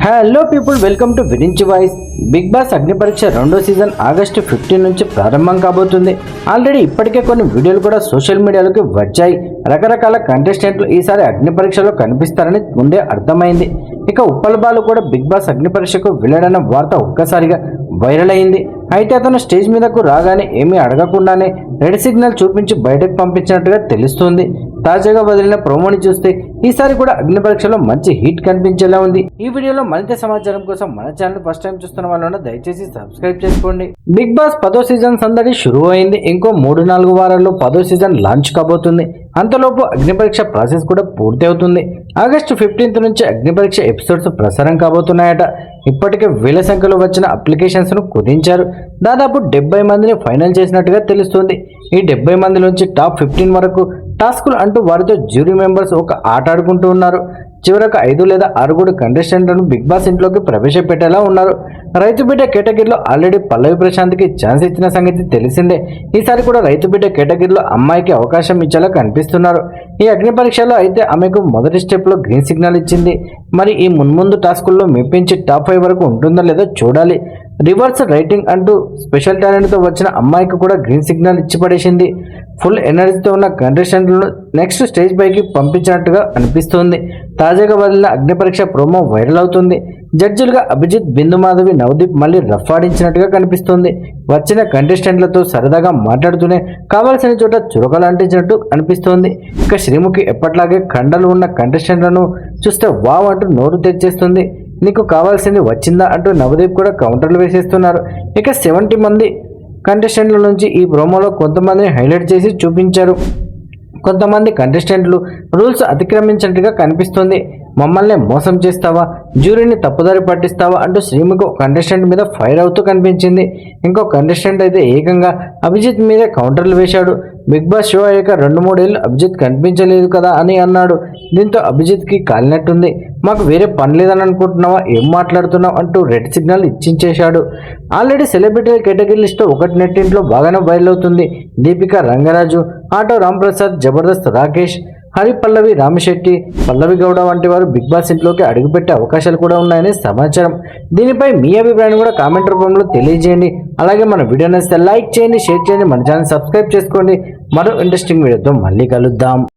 Hello people, welcome to Virinchi voice. Big boss Agni Pariksha రెండో season August 15 నుంచి ప్రారంభం కాబోతుంది. ఆల్రెడీ ఇప్పటికే కొన్ని వీడియోలు కూడా సోషల్ మీడియాలోకి వచ్చాయి. రకరకాల కంటెస్టెంట్లు ఈసారి అగ్ని పరీక్షలో కనిపిస్తారని ముందే అర్థమైంది. ఇక ఉప్పల్ బాలు కూడా బిగ్ బాస్ అగ్ని పరీక్షకు వెళ్ళడన్న వార్త ఒక్కసారిగా వైరల్ అయింది. అయితే అతను స్టేజ్ మీదకు రాగానే ఏమీ అడగకుండానే రెడ్ సిగ్నల్ చూపించి బయటకు పంపించినట్టుగా తెలుస్తుంది. తాజాగా వదిలిన ప్రోమోని చూస్తే ఈసారి కూడా అగ్ని పరీక్షలో మంచి హిట్ కనిపించేలా ఉంది. ఈ వీడియోలో మరింత సమాచారం కోసం మన ఛానల్ ఫస్ట్ టైం చూస్తున్న వాళ్ళు దయచేసి సబ్స్క్రైబ్ చేసుకోండి. బిగ్ బాస్ 10వ సీజన్ సందడి షురూ అయింది. ఇంకో 3-4 వారాల్లో 10వ సీజన్ లాంచ్ కాబోతుంది. అంతలోపు అగ్ని పరీక్ష ప్రాసెస్ కూడా పూర్తి అవుతుంది. ఆగస్టు 15 నుంచి అగ్ని పరీక్ష ఎపిసోడ్స్ ప్రసారం కాబోతున్నాయట. ఇప్పటికే వేల సంఖ్యలో వచ్చిన అప్లికేషన్స్ ను కుదించారు. దాదాపు 70 మందిని ఫైనల్ చేసినట్టుగా తెలుస్తుంది. ఈ 70 మంది నుంచి టాప్ 15 వరకు టాస్కులు అంటూ వారితో జ్యూరీ మెంబర్స్ ఒక ఆట ఆడుకుంటూ ఉన్నారు. చివరకు 5 లేదా 6 కంటెస్టెంట్లను బిగ్ బాస్ ఇంట్లోకి ప్రవేశపెట్టేలా ఉన్నారు. రైతు బిడ్డ కేటగిరీలో ఆల్రెడీ పల్లవి ప్రశాంత్కి ఛాన్స్ ఇచ్చిన సంగతి తెలిసిందే. ఈసారి కూడా రైతు బిడ్డ కేటగిరీలో అమ్మాయికి అవకాశం ఇచ్చేలా కనిపిస్తున్నారు. ఈ అగ్ని పరీక్షలో అయితే ఆమెకు మొదటి స్టెప్లో గ్రీన్ సిగ్నల్ ఇచ్చింది. మరి ఈ మున్ముందు టాస్కుల్లో మెప్పించి టాప్ 5 వరకు ఉంటుందో లేదో చూడాలి. రివర్స్ రైటింగ్ అంటూ స్పెషల్ టాలెంట్తో వచ్చిన అమ్మాయికి కూడా గ్రీన్ సిగ్నల్ ఇచ్చి పడేసింది. ఫుల్ ఎనర్జీతో ఉన్న కంటెస్టెంట్లను నెక్స్ట్ స్టేజ్ పైకి పంపించినట్టుగా అనిపిస్తోంది. తాజాగా వదిలిన అగ్ని పరీక్ష ప్రోమో వైరల్ అవుతుంది. జడ్జిలుగా అభిజిత్, బిందు మాధవి, నవదీప్ మళ్ళీ రఫాడించినట్టుగా కనిపిస్తోంది. వచ్చిన కంటెస్టెంట్లతో సరదాగా మాట్లాడుతూనే కావాల్సిన చోట చురకలాంటించినట్టు అనిపిస్తోంది. ఇక శ్రీముఖి ఎప్పట్లాగే కండలు ఉన్న కంటెస్టెంట్లను చూస్తే వావ్ అంటూ నోరు తెచ్చేస్తుంది. నీకు కావాల్సింది వచ్చిందా అంటూ నవదీప్ కూడా కౌంటర్లు వేసేస్తున్నారు. ఇక 70 మంది కంటెస్టెంట్ల నుంచి ఈ ప్రోమోలో కొంతమందిని హైలైట్ చేసి చూపించారు. కొంతమంది కంటెస్టెంట్లు రూల్స్ అతిక్రమించినట్టుగా కనిపిస్తుంది. మమ్మల్ని మోసం చేస్తావా, జ్యూరీని తప్పుదారి పట్టిస్తావా అంటూ శ్రీముఖి కంటెస్టెంట్ మీద ఫైర్ అవుతూ కనిపించింది. ఇంకో కంటెస్టెంట్ అయితే ఏకంగా అభిజిత్ మీద కౌంటర్లు వేశాడు. బిగ్ బాస్ షో అయ్యాక 2-3 ఏళ్ళు అభిజిత్ కనిపించలేదు కదా అని అన్నాడు. దీంతో అభిజిత్కి కాలినట్టుంది. మాకు వేరే పని లేదని అనుకుంటున్నావా, ఏం మాట్లాడుతున్నావు అంటూ రెడ్ సిగ్నల్ ఇచ్చించేశాడు. ఆల్రెడీ సెలబ్రిటీల కేటగిరీ లిస్టు ఒకటి నెట్టింట్లో బాగానే వైరల్ అవుతుంది. దీపిక, రంగరాజు, ఆటో రాంప్రసాద్, జబర్దస్త్ రాకేష్, హరి పల్లవి, రామిశెట్టి, పల్లవి గౌడ వంటి వారు బిగ్ బాస్ ఇంట్లోకి అడుగుపెట్టే అవకాశాలు కూడా ఉన్నాయని సమాచారం. దీనిపై మీ అభిప్రాయాన్ని కూడా కామెంట్ రూపంలో తెలియజేయండి. అలాగే మన వీడియో నచ్చితే లైక్ చేయండి, షేర్ చేయండి, మన ఛానల్ సబ్స్క్రైబ్ చేసుకోండి. మరో ఇంట్రెస్టింగ్ వీడియోతో మళ్ళీ కలుద్దాం.